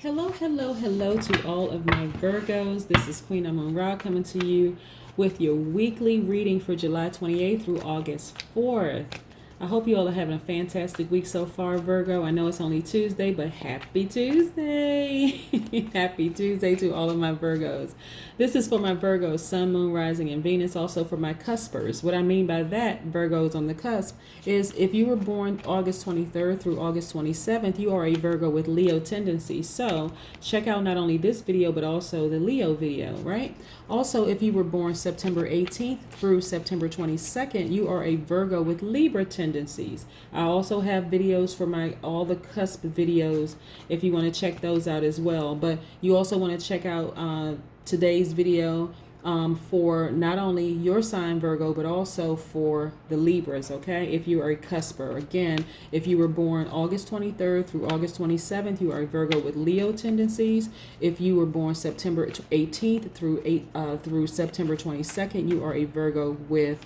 Hello, hello, hello to all of my Virgos. This is Queen Amun Ra coming to you with your weekly reading for July 28th through August 4th. I hope you all are having a fantastic week so far, Virgo. I know it's only Tuesday, but happy Tuesday. Happy Tuesday to all of my Virgos. This is for my Virgos, Sun, Moon, Rising, and Venus, also for my cuspers. What I mean by that, Virgos on the cusp, is if you were born August 23rd through August 27th, you are a Virgo with Leo tendencies. So check out not only this video, but also the Leo video, right? Also, if you were born September 18th through September 22nd, you are a Virgo with Libra tendencies. I also have videos for all the cusp videos if you want to check those out as well. But you also want to check out today's video for not only your sign Virgo, but also for the Libras, okay? If you are a cusper. Again, if you were born August 23rd through August 27th, you are a Virgo with Leo tendencies. If you were born September 18th through September 22nd, you are a Virgo with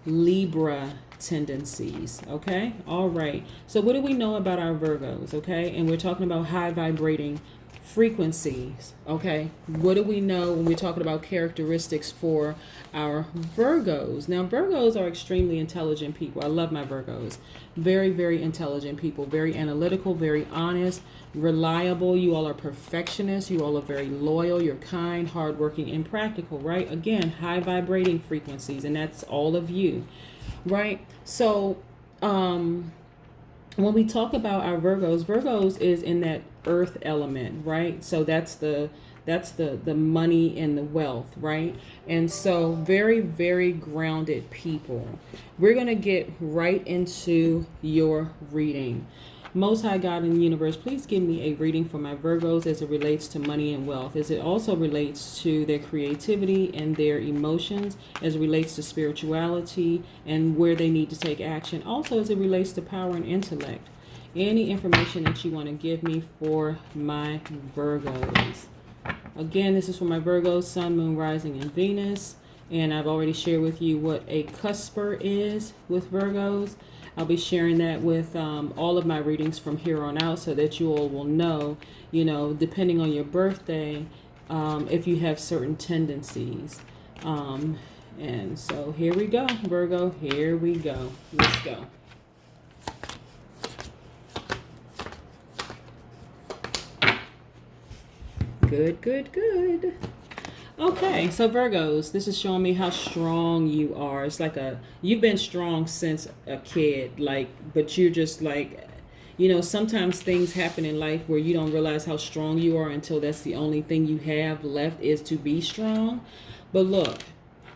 Libra tendencies, okay? All right. So what do we know about our Virgos, okay? And we're talking about high vibrating frequencies, okay? What do we know when we're talking about characteristics for our Virgos? Now, Virgos are extremely intelligent people. I love my Virgos. Very, very intelligent people. Very analytical, very honest, reliable. You all are perfectionists. You all are very loyal. You're kind, hardworking, and practical, right? Again, high vibrating frequencies, and that's all of you, right? So, when we talk about our Virgos is in that earth element, right? So that's the money and the wealth, right? And so very, very grounded people. We're going to get right into your reading. Most High God in the universe, please give me a reading for my Virgos as it relates to money and wealth, as it also relates to their creativity and their emotions, as it relates to spirituality and where they need to take action, also as it relates to power and intellect. Any information that you want to give me for my Virgos. Again, this is for my Virgos, Sun, Moon, Rising, and Venus. And I've already shared with you what a cusper is with Virgos. I'll be sharing that with all of my readings from here on out so that you all will know, depending on your birthday, if you have certain tendencies. And so here we go, Virgo. Here we go. Let's go. Good, good, good. Okay, so Virgos, this is showing me how strong you are. It's like you've been strong since a kid, but you're just sometimes things happen in life where you don't realize how strong you are until that's the only thing you have left is to be strong. But look,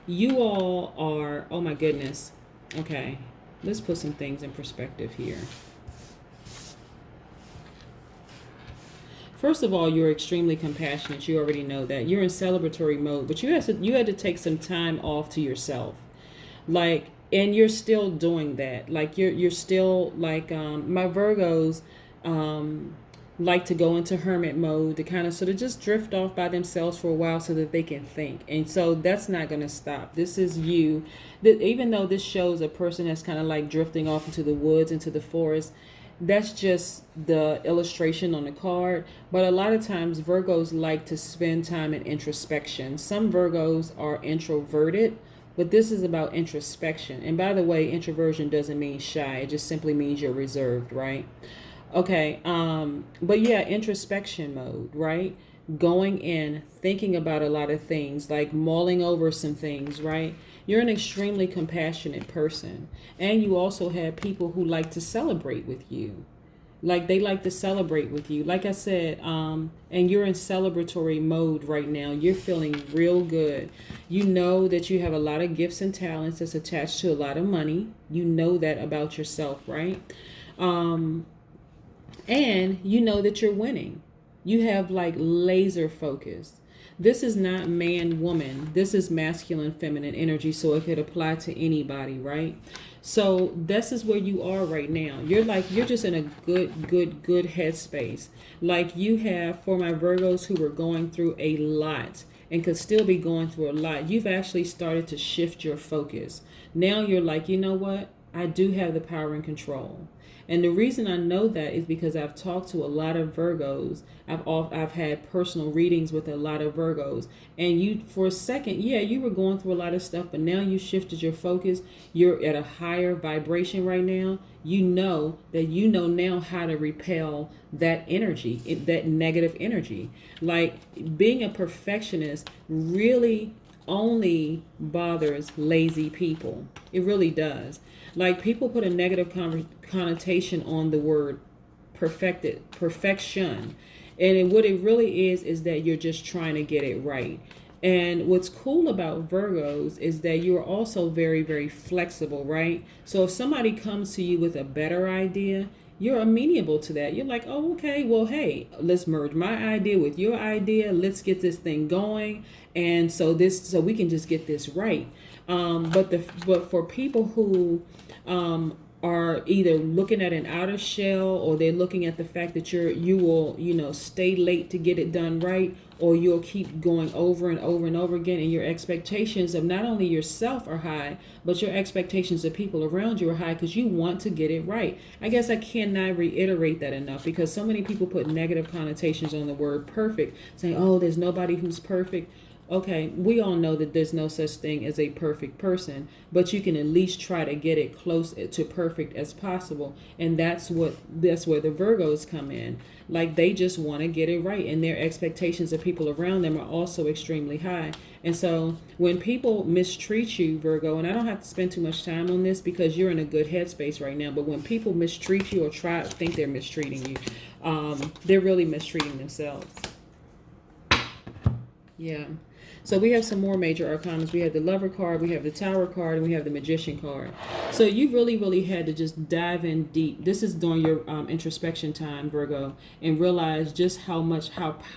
you all are, oh my goodness. Okay, let's put some things in perspective here. First of all, you're extremely compassionate. You already know that. You're in celebratory mode, but you had to take some time off to yourself. And you're still doing that. You're still my Virgos like to go into hermit mode to kind of sort of just drift off by themselves for a while so that they can think. And so that's not going to stop. This is you. Even though this shows a person that's kind of like drifting off into the woods, into the forest, that's just the illustration on the card. But a lot of times Virgos like to spend time in introspection. Some Virgos are introverted, but this is about introspection. And by the way, introversion doesn't mean shy. It just simply means you're reserved, right? Okay. But yeah, introspection mode, right? Going in, thinking about a lot of things, like mulling over some things, right? You're an extremely compassionate person. And you also have people who like to celebrate with you. They like to celebrate with you. Like I said, and you're in celebratory mode right now. You're feeling real good. You know that you have a lot of gifts and talents that's attached to a lot of money. You know that about yourself, right? And you know that you're winning. You have laser focus. This is not man, woman. This is masculine, feminine energy. So it could apply to anybody, right? So this is where you are right now. You're just in a good headspace. You have, for my Virgos who were going through a lot and could still be going through a lot, you've actually started to shift your focus. Now you're like, you know what? I do have the power and control. And the reason I know that is because I've talked to a lot of Virgos. I've had personal readings with a lot of Virgos. And you, for a second, yeah, you were going through a lot of stuff, but now you shifted your focus. You're at a higher vibration right now. You know that you know now how to repel that energy, that negative energy. Like being a perfectionist really only bothers lazy people. It really does. Like people put a negative connotation on the word perfection. And what it really is that you're just trying to get it right. And what's cool about Virgos is that you're also very, very flexible, right? So if somebody comes to you with a better idea, you're amenable to that. You're like, oh, okay, well, hey, let's merge my idea with your idea. Let's get this thing going. And so we can just get this right. But for people who are either looking at an outer shell, or they're looking at the fact that you will stay late to get it done right, or you'll keep going over and over and over again, and your expectations of not only yourself are high, but your expectations of people around you are high because you want to get it right. I guess I cannot reiterate that enough, because so many people put negative connotations on the word perfect, saying, oh, there's nobody who's perfect. Okay, we all know that there's no such thing as a perfect person, but you can at least try to get it close to perfect as possible. And that's where the Virgos come in. Like they just want to get it right, and their expectations of people around them are also extremely high. And so when people mistreat you, Virgo, and I don't have to spend too much time on this because you're in a good headspace right now, but when people mistreat you or think they're mistreating you, they're really mistreating themselves. Yeah. So we have some more major arcanas. We have the Lover card, we have the Tower card, and we have the Magician card. So you really, really had to just dive in deep. This is during your introspection time, Virgo, and realize just how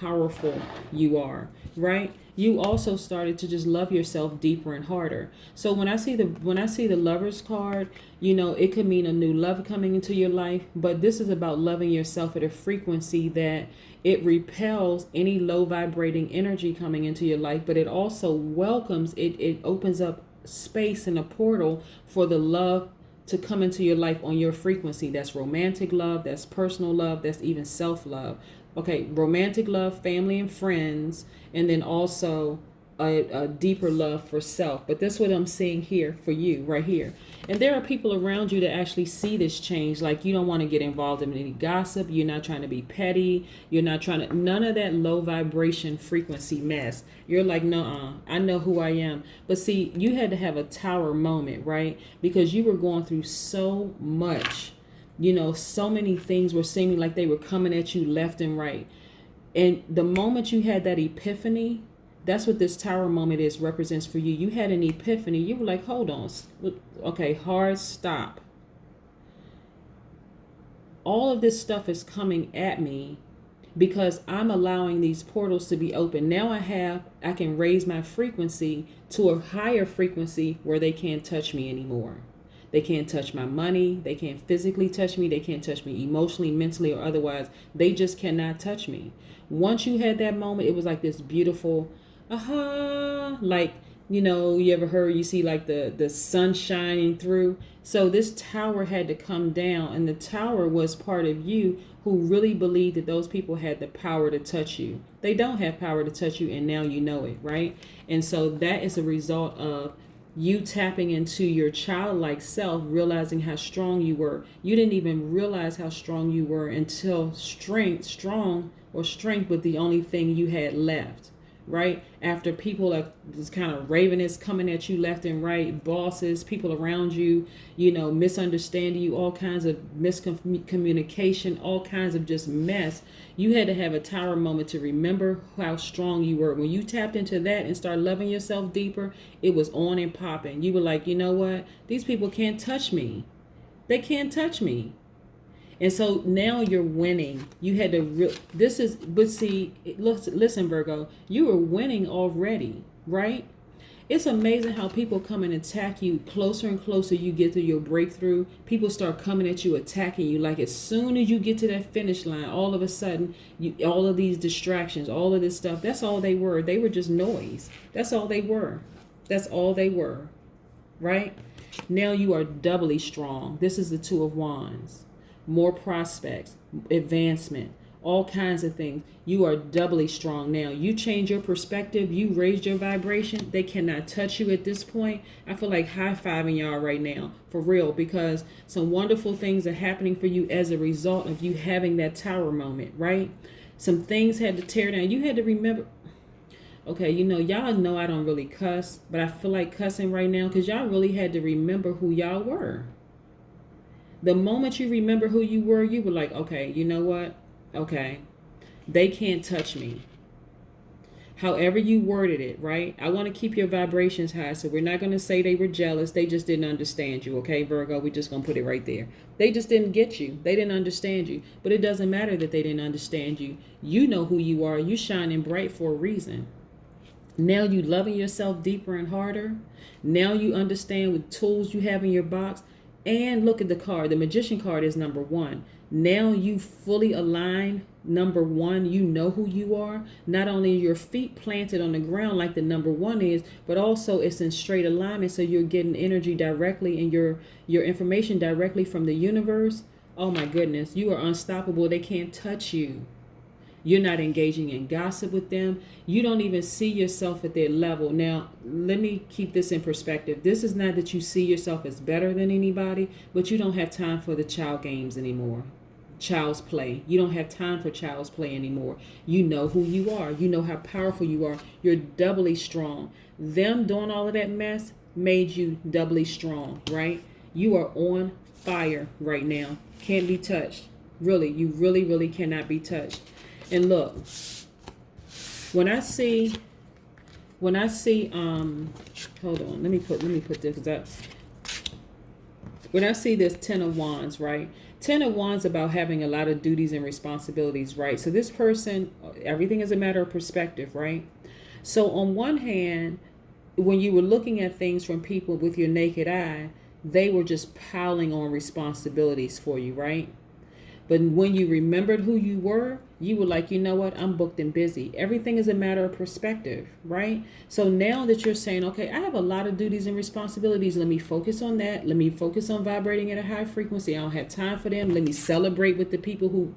powerful you are, right? You also started to just love yourself deeper and harder. So when I see the Lover's card, it could mean a new love coming into your life, but this is about loving yourself at a frequency that it repels any low vibrating energy coming into your life, but it also welcomes it opens up space and a portal for the love to come into your life on your frequency. That's romantic love, that's personal love, that's even self-love. Okay, romantic love, family and friends, and then also a deeper love for self. But that's what I'm seeing here for you right here. And there are people around you that actually see this change. Like you don't want to get involved in any gossip. You're not trying to be petty. You're not trying to, none of that low vibration frequency mess. You're like, no, I know who I am. But see, you had to have a tower moment, right? Because you were going through so much. So many things were seeming like they were coming at you left and right. And the moment you had that epiphany, that's what this tower moment represents for you. You had an epiphany. You were like, hold on. Okay, hard stop. All of this stuff is coming at me because I'm allowing these portals to be open. Now I can raise my frequency to a higher frequency where they can't touch me anymore. They can't touch my money. They can't physically touch me. They can't touch me emotionally, mentally, or otherwise. They just cannot touch me. Once you had that moment, it was like this beautiful, like, you ever heard, you see like the sun shining through. So this tower had to come down, and the tower was part of you who really believed that those people had the power to touch you. They don't have power to touch you, and now you know it, right? And so that is a result of you tapping into your childlike self, realizing how strong you were. You didn't even realize how strong you were until strength was the only thing you had left, right? After people are just kind of ravenous coming at you left and right, bosses, people around you, misunderstanding you, all kinds of miscommunication, all kinds of just mess. You had to have a tower moment to remember how strong you were. When you tapped into that and started loving yourself deeper, it was on and popping. You were like, you know what? These people can't touch me. They can't touch me. And so now you're winning. You had to, listen, Virgo, you were winning already, right? It's amazing how people come and attack you closer and closer you get to your breakthrough. People start coming at you, attacking you. Like as soon as you get to that finish line, all of a sudden, all of these distractions, all of this stuff, that's all they were. They were just noise. That's all they were. That's all they were, right? Now you are doubly strong. This is the Two of Wands. more prospects, advancement, all kinds of things. You are doubly strong now. You change your perspective. You raised your vibration. They cannot touch you at this point. I feel like high-fiving y'all right now, for real, because some wonderful things are happening for you as a result of you having that tower moment, right? Some things had to tear down. You had to remember. Okay, y'all know I don't really cuss, but I feel like cussing right now because y'all really had to remember who y'all were. The moment you remember who you were like, okay, you know what? Okay, they can't touch me. However you worded it, right? I want to keep your vibrations high, so we're not going to say they were jealous. They just didn't understand you, okay, Virgo? We're just going to put it right there. They just didn't get you. They didn't understand you. But it doesn't matter that they didn't understand you. You know who you are. You shining bright for a reason. Now you loving yourself deeper and harder. Now you understand what tools you have in your box. And look at the card. The Magician card is number 1. Now you fully align. Number 1, you know who you are. Not only are your feet planted on the ground like the number 1 is, but also it's in straight alignment. So you're getting energy directly and your information directly from the universe. Oh my goodness. You are unstoppable. They can't touch you. You're not engaging in gossip with them. You don't even see yourself at their level. Now, let me keep this in perspective. This is not that you see yourself as better than anybody, but you don't have time for the child games anymore. Child's play. You don't have time for child's play anymore. You know who you are. You know how powerful you are. You're doubly strong. Them doing all of that mess made you doubly strong, right? You are on fire right now. Can't be touched. Really, you really, really cannot be touched. And look, when I see, hold on, let me put this up. When I see this 10 of Wands, right? 10 of Wands about having a lot of duties and responsibilities, right? So this person, everything is a matter of perspective, right? So on one hand, when you were looking at things from people with your naked eye, they were just piling on responsibilities for you, right? But when you remembered who you were like, you know what? I'm booked and busy. Everything is a matter of perspective, right? So now that you're saying, okay, I have a lot of duties and responsibilities. Let me focus on that. Let me focus on vibrating at a high frequency. I don't have time for them. Let me celebrate with the people who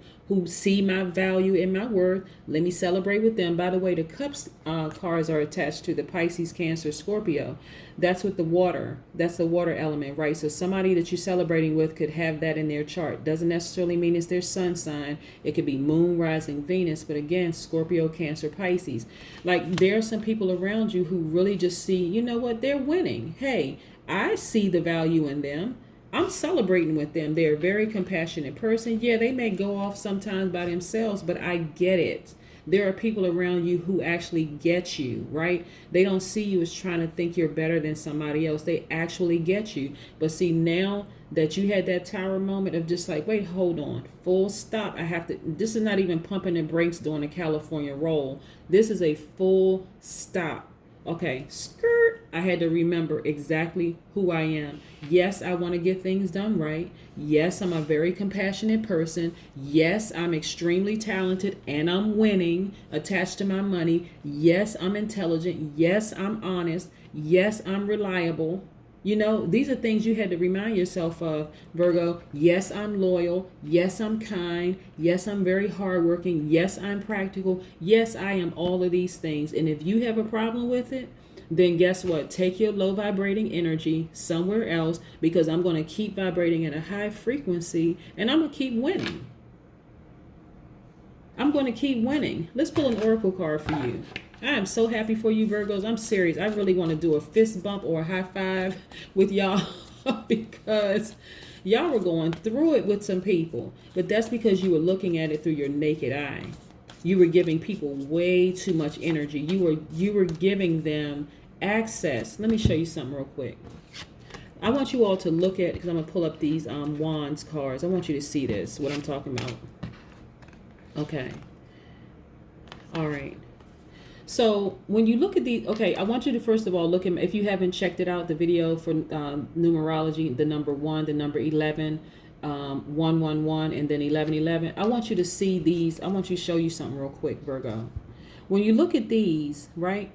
see my value and my worth. Let me celebrate with them. By the way, the Cups cards are attached to the Pisces, Cancer, Scorpio. That's with the water. That's the water element, right? So somebody that you're celebrating with could have that in their chart. Doesn't necessarily mean it's their sun sign. It could be moon, rising, Venus. But again, Scorpio, Cancer, Pisces. Like there are some people around you who really just see, you know what, they're winning. Hey, I see the value in them. I'm celebrating with them. They're a very compassionate person. Yeah, they may go off sometimes by themselves, but I get it. There are people around you who actually get you, right? They don't see you as trying to think you're better than somebody else. They actually get you. But see, now that you had that tower moment of just like, wait, hold on, full stop. This is not even pumping the brakes doing a California roll. This is a full stop. Okay, skirt. I had to remember exactly who I am. Yes, I want to get things done right. Yes, I'm a very compassionate person. Yes, I'm extremely talented and I'm winning, attached to my money. Yes, I'm intelligent. Yes, I'm honest. Yes, I'm reliable. You know, these are things you had to remind yourself of, Virgo. Yes, I'm loyal. Yes, I'm kind. Yes, I'm very hardworking. Yes, I'm practical. Yes, I am all of these things. And if you have a problem with it, then guess what? Take your low vibrating energy somewhere else, because I'm going to keep vibrating at a high frequency and I'm going to keep winning. I'm going to keep winning. Let's pull an oracle card for you. I am so happy for you, Virgos. I'm serious. I really want to do a fist bump or a high five with y'all because y'all were going through it with some people. But that's because you were looking at it through your naked eye. You were giving people way too much energy. You were giving them access. Let me show you something real quick. I want you all to look at, because I'm going to pull up these Wands cards. I want you to see this, what I'm talking about. Okay. All right. So when you look at these, okay, I want you to first of all look at, if you haven't checked it out, the video for numerology, the number 1, the number 11, 111, and then 1111. I want you to see these. I want you to show you something real quick, Virgo. When you look at these, right?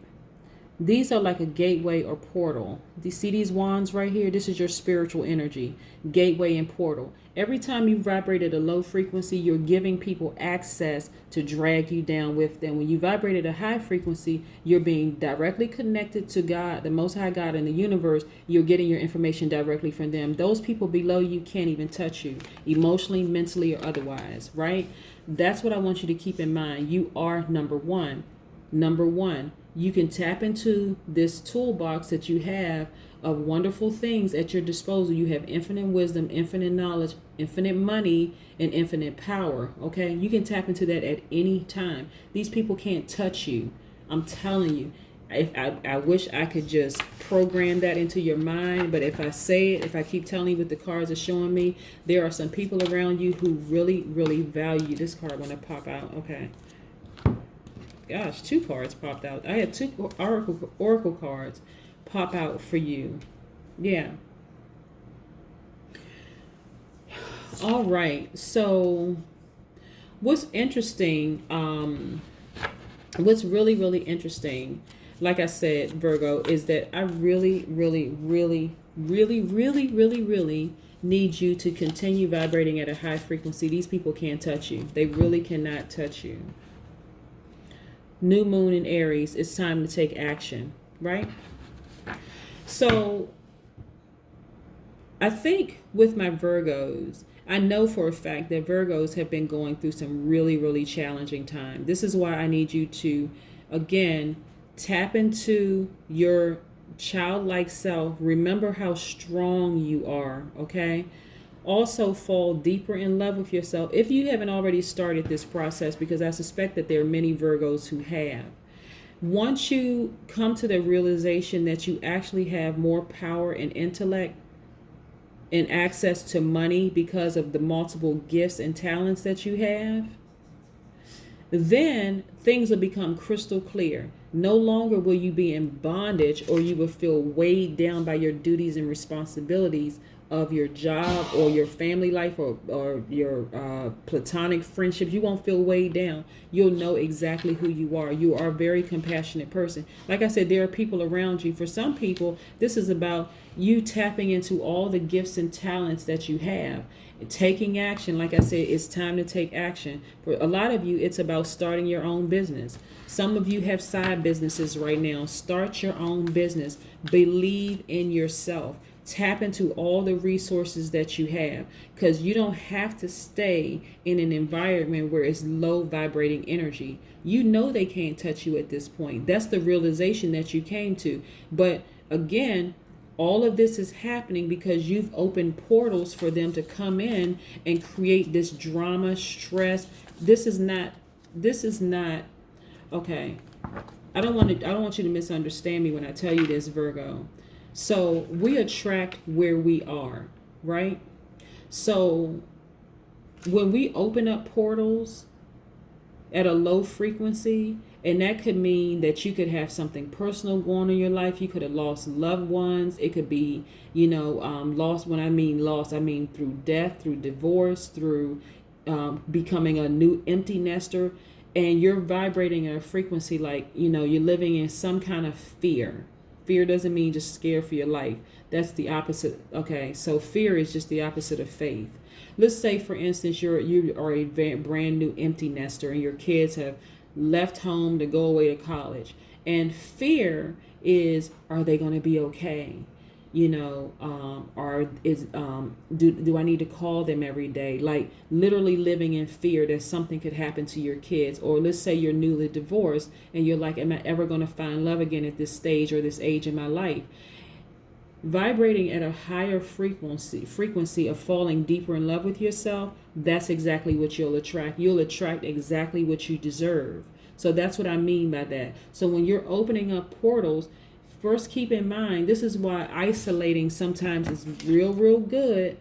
These are like a gateway or portal. Do you see these wands right here? This is your spiritual energy, gateway and portal. Every time you vibrate at a low frequency, you're giving people access to drag you down with them. When you vibrate at a high frequency, you're being directly connected to God, the Most High God in the universe. You're getting your information directly from them. Those people below you can't even touch you, emotionally, mentally, or otherwise, right? That's what I want you to keep in mind. You are number one. Number one, you can tap into this toolbox that you have of wonderful things at your disposal. You have infinite wisdom, infinite knowledge, infinite money, and infinite power. Okay, you can tap into that at any time. These people can't touch you. I'm telling you. I wish I could just program that into your mind, but if I say it, if I keep telling you what the cards are showing me, there are some people around you who really, really value this card when I pop out. Okay. Gosh, 2 cards popped out. I had 2 oracle cards pop out for you. Yeah. All right. So what's interesting, what's really, really interesting, like I said, Virgo, is that I really, really, really, really, really, really, really need you to continue vibrating at a high frequency. These people can't touch you. They really cannot touch you. New moon in Aries, it's time to take action, right? So I think with my Virgos, I know for a fact that Virgos have been going through some really, really challenging time. This is why I need you to, again, tap into your childlike self. Remember how strong you are, okay? Also fall deeper in love with yourself if you haven't already started this process, because I suspect that there are many Virgos who have. Once you come to the realization that you actually have more power and intellect and access to money because of the multiple gifts and talents that you have, then things will become crystal clear. No longer will you be in bondage, or you will feel weighed down by your duties and responsibilities of your job or your family life, or your platonic friendships. You won't feel weighed down. You'll know exactly who you are. You are a very compassionate person. Like I said, there are people around you. For some people, this is about you tapping into all the gifts and talents that you have. Taking action. Like I said, it's time to take action. For a lot of you, it's about starting your own business. Some of you have side businesses right now. Start your own business. Believe in yourself. Tap into all the resources that you have, because you don't have to stay in an environment where it's low vibrating energy. You know they can't touch you at this point. That's the realization that you came to. But again, all of this is happening because you've opened portals for them to come in and create this drama, stress. This is not, okay. I don't want you to misunderstand me when I tell you this, Virgo. So we attract where we are, right? So when we open up portals at a low frequency, and that could mean that you could have something personal going on in your life. You could have lost loved ones. It could be, lost. When I mean lost, I mean through death, through divorce, through becoming a new empty nester. And you're vibrating at a frequency like, you're living in some kind of fear. Fear doesn't mean just scared for your life. That's the opposite. Okay, so fear is just the opposite of faith. Let's say, for instance, you are a brand new empty nester and your kids have left home to go away to college. And fear is, are they going to be okay? Do I need to call them every day? Like literally living in fear that something could happen to your kids. Or let's say you're newly divorced and you're like, am I ever going to find love again at this stage or this age in my life? Vibrating at a higher frequency of falling deeper in love with yourself, that's exactly what you'll attract. You'll attract exactly what you deserve. So that's what I mean by that. So when you're opening up portals, first keep in mind, this is why isolating sometimes is real, real good.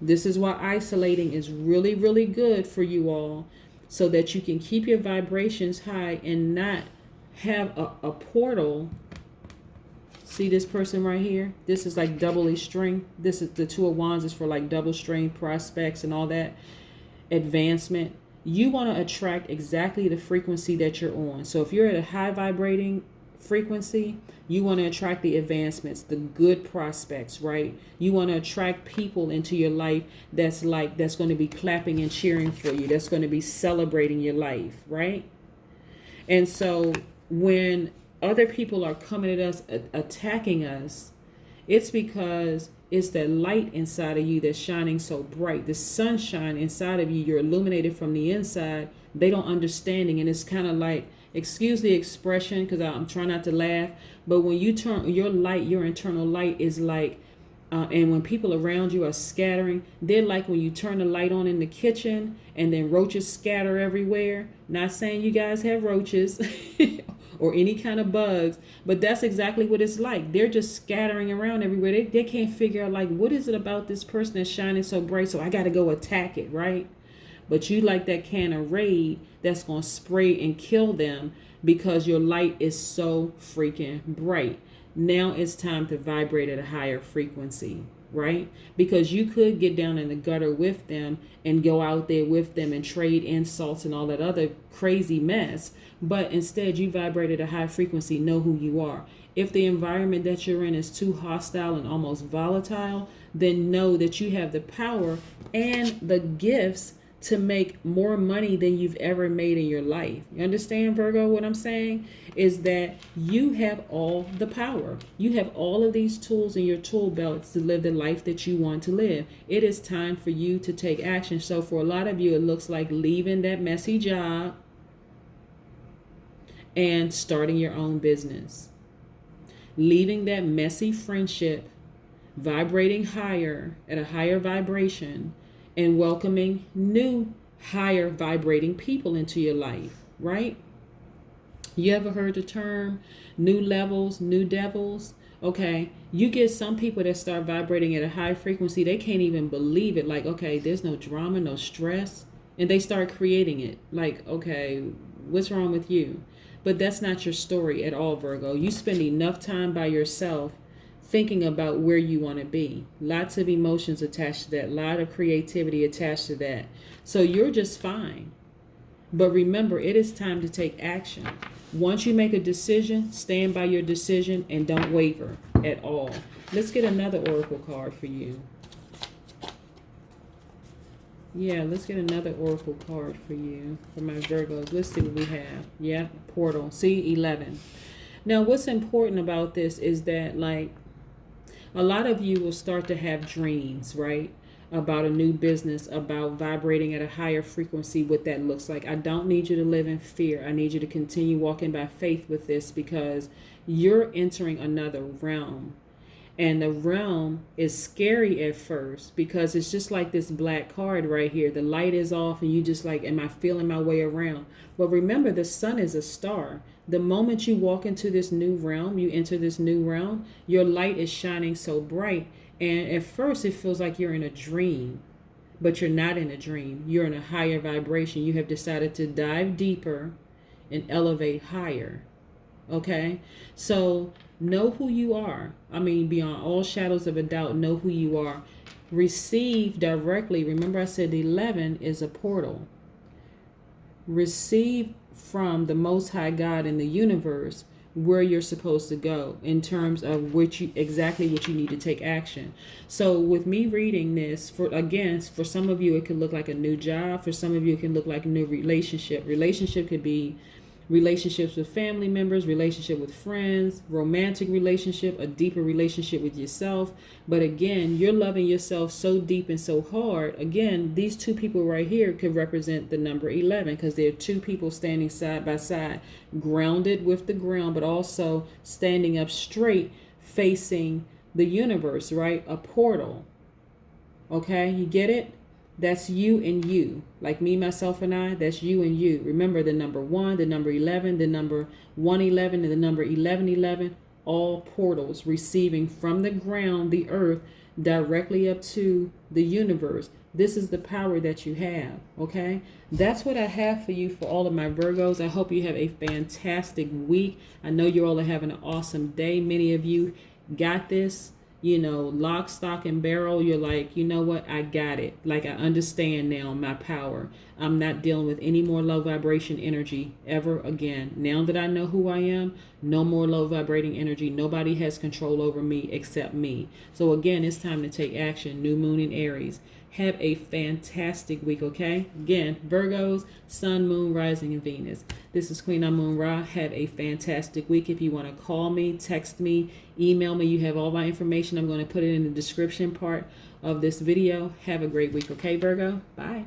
This is why isolating is really, really good for you all, so that you can keep your vibrations high and not have a portal. See this person right here? This is like doubly strength. This is the Two of Wands is for like double strength, prospects and all that, advancement. You want to attract exactly the frequency that you're on. So if you're at a high vibrating frequency, you want to attract the advancements, the good prospects, right? You want to attract people into your life that's going to be clapping and cheering for you, that's going to be celebrating your life, right? And so when other people are coming at us, attacking us, it's because it's that light inside of you that's shining so bright. The sunshine inside of you, you're illuminated from the inside. They don't understanding, and it's kind of like, excuse the expression because I'm trying not to laugh, but when you turn your light, your internal light is like, and when people around you are scattering, they're like when you turn the light on in the kitchen and then roaches scatter everywhere. Not saying you guys have roaches or any kind of bugs, but that's exactly what it's like. They're just scattering around everywhere. They can't figure out, like, what is it about this person that's shining so bright, so I got to go attack it, right? But you like that can of Raid that's going to spray and kill them because your light is so freaking bright. Now it's time to vibrate at a higher frequency, right? Because you could get down in the gutter with them and go out there with them and trade insults and all that other crazy mess. But instead, you vibrate at a high frequency, know who you are. If the environment that you're in is too hostile and almost volatile, then know that you have the power and the gifts to make more money than you've ever made in your life. You understand, Virgo? What I'm saying is that you have all the power. You have all of these tools in your tool belts to live the life that you want to live. It is time for you to take action. So for a lot of you, it looks like leaving that messy job and starting your own business. Leaving that messy friendship, vibrating higher at a higher vibration, and welcoming new higher vibrating people into your life, right? You ever heard the term new levels, new devils? Okay, you get some people that start vibrating at a high frequency, they can't even believe it. Like, okay, there's no drama, no stress, and they start creating it. Like, okay, what's wrong with you? But that's not your story at all, Virgo. You spend enough time by yourself thinking about where you want to be. Lots of emotions attached to that, a lot of creativity attached to that. So you're just fine. But remember, it is time to take action. Once you make a decision, stand by your decision and don't waver at all. Let's get another oracle card for you. Yeah, let's get another oracle card for you, for my Virgos. Let's see what we have. Yeah, portal. See, 11. Now, what's important about this is that, like, a lot of you will start to have dreams, right? About a new business, about vibrating at a higher frequency, what that looks like. I don't need you to live in fear. I need you to continue walking by faith with this because you're entering another realm. And the realm is scary at first because it's just like this black card right here. The light is off and you just like, am I feeling my way around? But remember, the sun is a star. The moment you walk into this new realm, you enter this new realm, your light is shining so bright. And at first it feels like you're in a dream, but you're not in a dream. You're in a higher vibration. You have decided to dive deeper and elevate higher. Okay? So know who you are. I mean, beyond all shadows of a doubt, know who you are. Receive directly. Remember I said 11 is a portal. Receive from the Most High God in the universe where you're supposed to go in terms of exactly what you need to take action. So with me reading this, for some of you it could look like a new job. For some of you it can look like a new relationship. Relationship could be relationships with family members, relationship with friends, romantic relationship, a deeper relationship with yourself. But again, you're loving yourself so deep and so hard. Again, these two people right here could represent the number 11 because they're two people standing side by side, grounded with the ground, but also standing up straight, facing the universe, right? A portal. Okay, you get it? That's you and you. Like me, myself, and I, that's you and you. Remember the number 1, the number 11, the number 111, and the number 1111, all portals receiving from the ground, the earth, directly up to the universe. This is the power that you have, okay? That's what I have for you for all of my Virgos. I hope you have a fantastic week. I know you all are having an awesome day. Many of you got this. lock, stock, and barrel. You're like, you know what? I got it. Like, I understand now my power. I'm not dealing with any more low vibration energy ever again. Now that I know who I am, no more low vibrating energy. Nobody has control over me except me. So again, it's time to take action. New moon in Aries. Have a fantastic week, okay? Again, Virgos, Sun, Moon, Rising, and Venus. This is Queen Amun Ra. Have a fantastic week. If you want to call me, text me, email me, you have all my information. I'm going to put it in the description part of this video. Have a great week, okay, Virgo? Bye.